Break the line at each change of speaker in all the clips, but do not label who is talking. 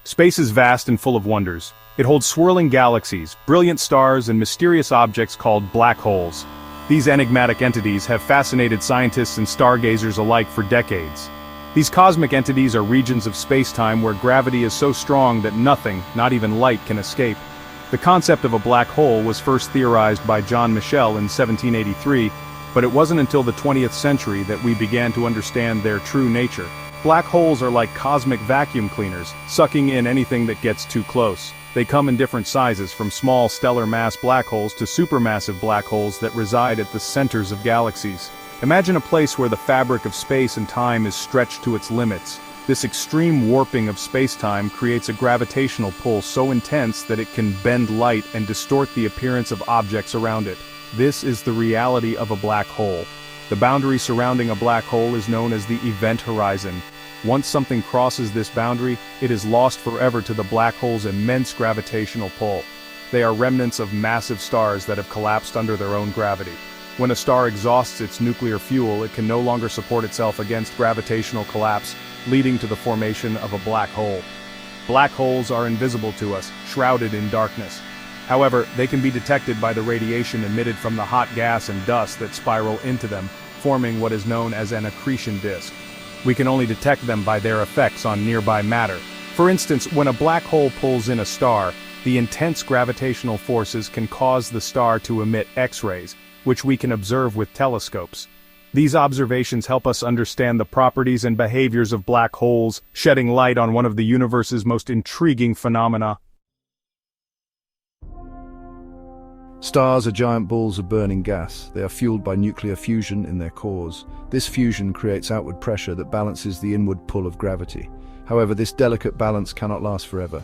Space is vast and full of wonders. It holds swirling galaxies, brilliant stars, and mysterious objects called black holes. These enigmatic entities have fascinated scientists and stargazers alike for decades. These cosmic entities are regions of space-time where gravity is so strong that nothing, not even light, can escape. The concept of a black hole was first theorized by John Michell in 1783, but it wasn't until the 20th century that we began to understand their true nature. Black holes are like cosmic vacuum cleaners, sucking in anything that gets too close. They come in different sizes, from small stellar mass black holes to supermassive black holes that reside at the centers of galaxies. Imagine a place where the fabric of space and time is stretched to its limits. This extreme warping of space-time creates a gravitational pull so intense that it can bend light and distort the appearance of objects around it. This is the reality of a black hole. The boundary surrounding a black hole is known as the event horizon. Once something crosses this boundary, it is lost forever to the black hole's immense gravitational pull. They are remnants of massive stars that have collapsed under their own gravity. When a star exhausts its nuclear fuel, it can no longer support itself against gravitational collapse, leading to the formation of a black hole. Black holes are invisible to us, shrouded in darkness. However, they can be detected by the radiation emitted from the hot gas and dust that spiral into them, forming what is known as an accretion disk. We can only detect them by their effects on nearby matter. For instance, when a black hole pulls in a star, the intense gravitational forces can cause the star to emit X-rays, which we can observe with telescopes. These observations help us understand the properties and behaviors of black holes, shedding light on one of the universe's most intriguing phenomena.
Stars are giant balls of burning gas. They are fueled by nuclear fusion in their cores. This fusion creates outward pressure that balances the inward pull of gravity. However, this delicate balance cannot last forever.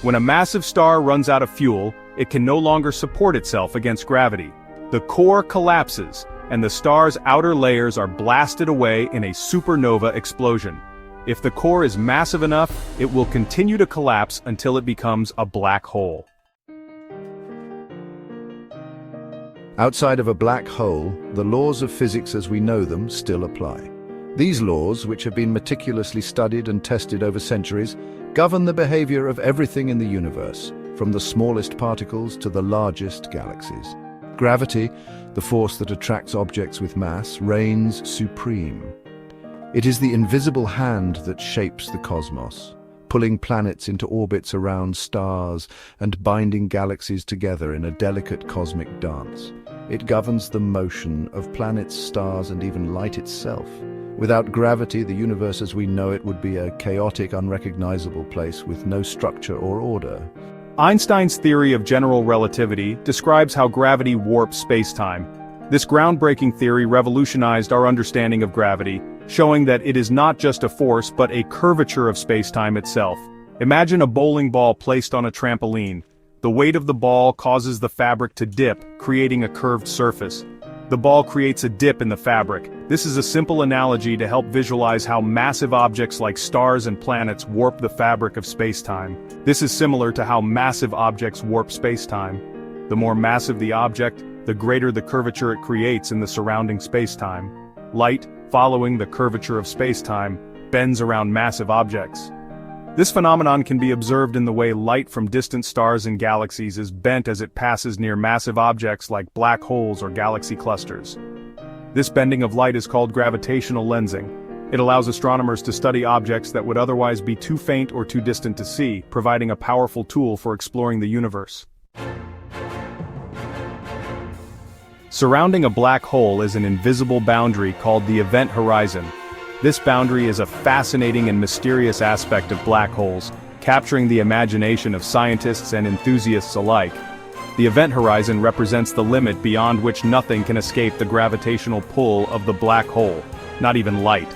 When a massive star runs out of fuel, it can no longer support itself against gravity. The core collapses, and the star's outer layers are blasted away in a supernova explosion. If the core is massive enough, it will continue to collapse until it becomes a black hole.
Outside of a black hole, the laws of physics as we know them still apply. These laws, which have been meticulously studied and tested over centuries, govern the behavior of everything in the universe, from the smallest particles to the largest galaxies. Gravity, the force that attracts objects with mass, reigns supreme. It is the invisible hand that shapes the cosmos, pulling planets into orbits around stars and binding galaxies together in a delicate cosmic dance. It governs the motion of planets, stars, and even light itself. Without gravity, the universe as we know it would be a chaotic, unrecognizable place with no structure or order.
Einstein's theory of general relativity describes how gravity warps space-time. This groundbreaking theory revolutionized our understanding of gravity, showing that it is not just a force but a curvature of space-time itself. Imagine a bowling ball placed on a trampoline. The weight of the ball causes the fabric to dip, creating a curved surface. The ball creates a dip in the fabric. This is a simple analogy to help visualize how massive objects like stars and planets warp the fabric of space-time. This is similar to how massive objects warp space-time. The more massive the object, the greater the curvature it creates in the surrounding space-time. Light, following the curvature of space-time, bends around massive objects. This phenomenon can be observed in the way light from distant stars and galaxies is bent as it passes near massive objects like black holes or galaxy clusters. This bending of light is called gravitational lensing. It allows astronomers to study objects that would otherwise be too faint or too distant to see, providing a powerful tool for exploring the universe. Surrounding a black hole is an invisible boundary called the event horizon. This boundary is a fascinating and mysterious aspect of black holes, capturing the imagination of scientists and enthusiasts alike. The event horizon represents the limit beyond which nothing can escape the gravitational pull of the black hole, not even light.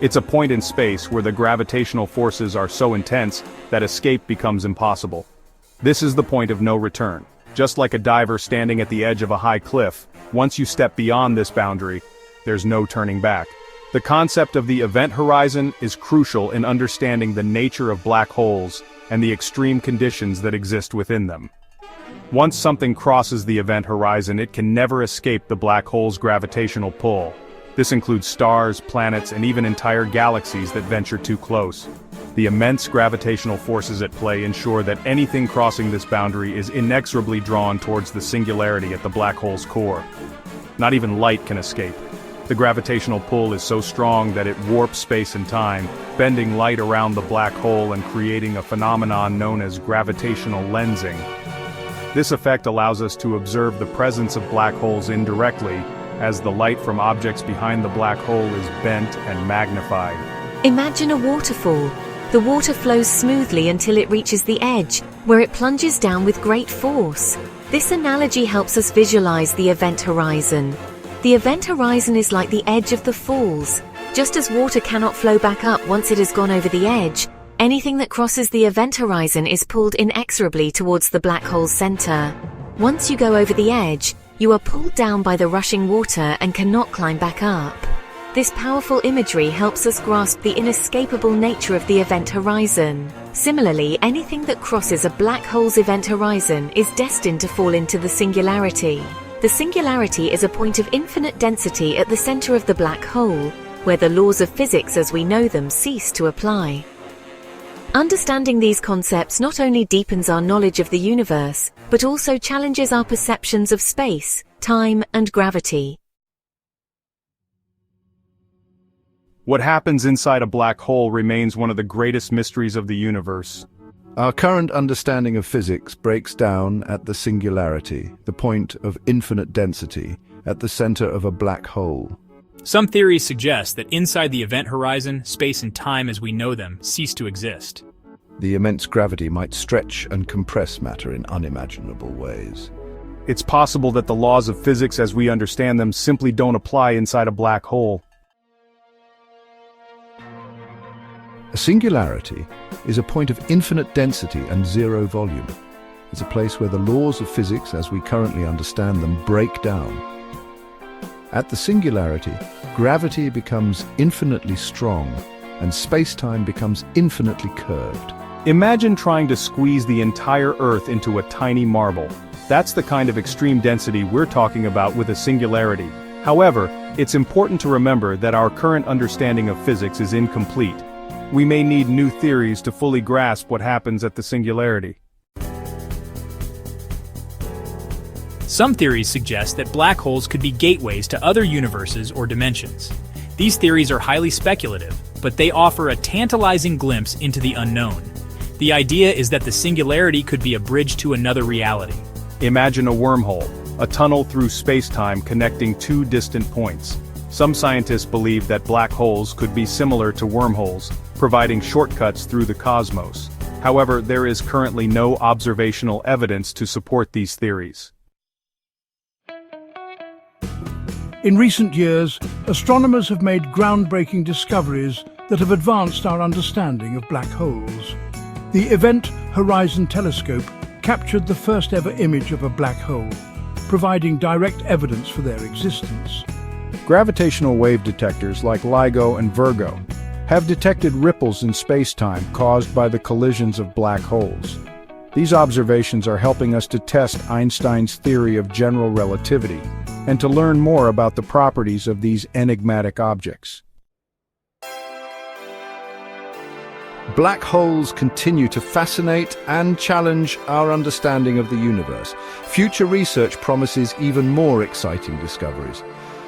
It's a point in space where the gravitational forces are so intense that escape becomes impossible. This is the point of no return. Just like a diver standing at the edge of a high cliff, once you step beyond this boundary, there's no turning back. The concept of the event horizon is crucial in understanding the nature of black holes and the extreme conditions that exist within them. Once something crosses the event horizon, it can never escape the black hole's gravitational pull. This includes stars, planets, and even entire galaxies that venture too close. The immense gravitational forces at play ensure that anything crossing this boundary is inexorably drawn towards the singularity at the black hole's core. Not even light can escape. The gravitational pull is so strong that it warps space and time, bending light around the black hole and creating a phenomenon known as gravitational lensing. This effect allows us to observe the presence of black holes indirectly, as the light from objects behind the black hole is bent and magnified.
Imagine a waterfall. The water flows smoothly until it reaches the edge, where it plunges down with great force. This analogy helps us visualize the event horizon. The event horizon is like the edge of the falls. Just as water cannot flow back up once it has gone over the edge, anything that crosses the event horizon is pulled inexorably towards the black hole's center. Once you go over the edge, you are pulled down by the rushing water and cannot climb back up. This powerful imagery helps us grasp the inescapable nature of the event horizon. Similarly, anything that crosses a black hole's event horizon is destined to fall into the singularity. The singularity is a point of infinite density at the center of the black hole, where the laws of physics as we know them cease to apply. Understanding these concepts not only deepens our knowledge of the universe, but also challenges our perceptions of space, time, and gravity.
What happens inside a black hole remains one of the greatest mysteries of the universe.
Our current understanding of physics breaks down at the singularity, the point of infinite density, at the center of a black hole.
Some theories suggest that inside the event horizon, space and time as we know them cease to exist.
The immense gravity might stretch and compress matter in unimaginable ways.
It's possible that the laws of physics as we understand them simply don't apply inside a black hole.
A singularity is a point of infinite density and zero volume. It's a place where the laws of physics as we currently understand them break down. At the singularity, gravity becomes infinitely strong, and space-time becomes infinitely curved.
Imagine trying to squeeze the entire Earth into a tiny marble. That's the kind of extreme density we're talking about with a singularity. However, it's important to remember that our current understanding of physics is incomplete. We may need new theories to fully grasp what happens at the singularity.
Some theories suggest that black holes could be gateways to other universes or dimensions. These theories are highly speculative, but they offer a tantalizing glimpse into the unknown. The idea is that the singularity could be a bridge to another reality.
Imagine a wormhole, a tunnel through space-time connecting two distant points. Some scientists believe that black holes could be similar to wormholes, providing shortcuts through the cosmos. However, there is currently no observational evidence to support these theories.
In recent years, astronomers have made groundbreaking discoveries that have advanced our understanding of black holes. The Event Horizon Telescope captured the first ever image of a black hole, providing direct evidence for their existence.
Gravitational wave detectors like LIGO and Virgo have detected ripples in space-time caused by the collisions of black holes. These observations are helping us to test Einstein's theory of general relativity and to learn more about the properties of these enigmatic objects.
Black holes continue to fascinate and challenge our understanding of the universe. Future research promises even more exciting discoveries.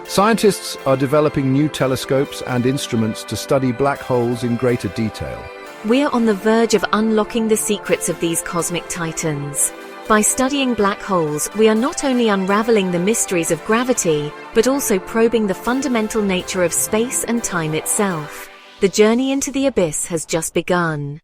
Scientists are developing new telescopes and instruments to study black holes in greater detail.
We are on the verge of unlocking the secrets of these cosmic titans. By studying black holes, we are not only unraveling the mysteries of gravity, but also probing the fundamental nature of space and time itself. The journey into the abyss has just begun.